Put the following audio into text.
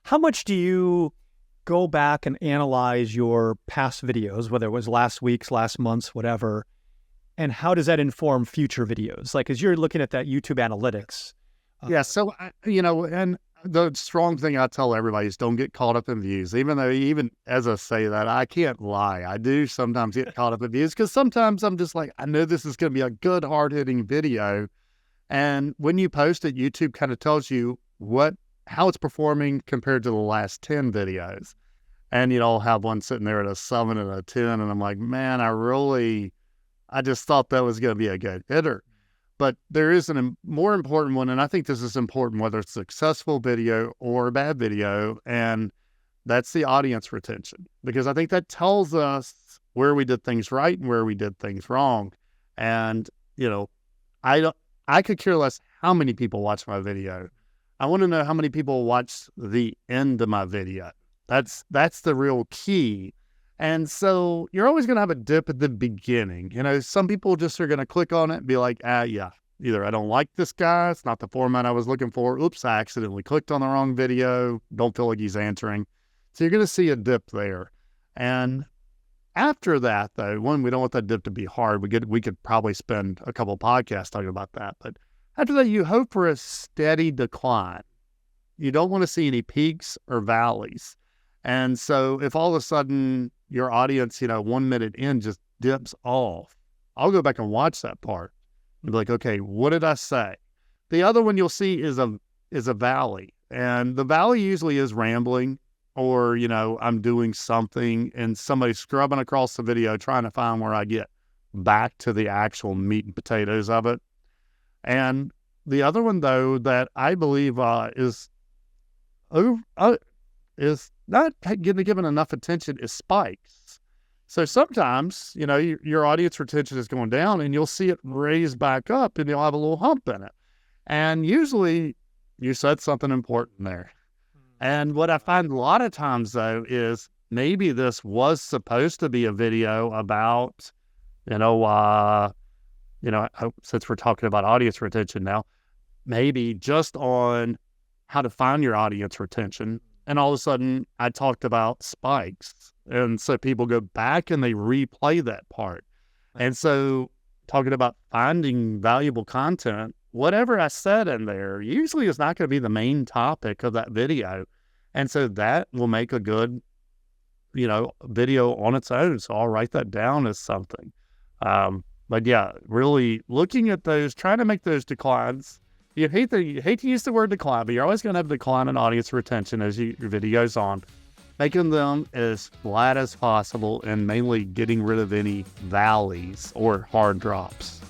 how much do you go back and analyze your past videos, whether it was last week's, last month's, whatever, and how does that inform future videos? Like, as you're looking at that YouTube analytics. Yeah. So, and the strong thing I tell everybody is don't get caught up in views, even as I say that, I can't lie. I do sometimes get caught up in views because sometimes I'm just like, I know this is going to be a good hard-hitting video. And when you post it, YouTube kind of tells you how it's performing compared to the last 10 videos. And, I'll have one sitting there at a 7 and a 10. And I'm like, man, I just thought that was going to be a good hitter. But there is a more important one, and I think this is important whether it's a successful video or a bad video, and that's the audience retention. Because I think that tells us where we did things right and where we did things wrong. And, I could care less how many people watch my video. I want to know how many people watch the end of my video. That's the real key. And so you're always going to have a dip at the beginning. Some people just are going to click on it and be like, yeah, either I don't like this guy, it's not the format I was looking for. Oops, I accidentally clicked on the wrong video. Don't feel like he's answering. So you're going to see a dip there. And after that, though, we don't want that dip to be hard. We could probably spend a couple podcasts talking about that. But after that, you hope for a steady decline. You don't want to see any peaks or valleys. And so if all of a sudden your audience, 1 minute in just dips off, I'll go back and watch that part and be like, okay, what did I say? The other one you'll see is a valley. And the valley usually is rambling or, I'm doing something and somebody's scrubbing across the video trying to find where I get back to the actual meat and potatoes of it. And the other one, though, that I believe is not getting given enough attention is spikes. So sometimes, your audience retention is going down and you'll see it raise back up and you'll have a little hump in it. And usually you said something important there. And what I find a lot of times, though, is maybe this was supposed to be a video about, since we're talking about audience retention now, maybe just on how to find your audience retention. And all of a sudden, I talked about spikes. And so people go back and they replay that part. And so talking about finding valuable content, whatever I said in there usually is not going to be the main topic of that video. And so that will make a good, video on its own. So I'll write that down as something. But yeah, really looking at those, trying to make those declines. You hate to use the word decline, but you're always going to have a decline in audience retention as your video's on. Making them as flat as possible and mainly getting rid of any valleys or hard drops.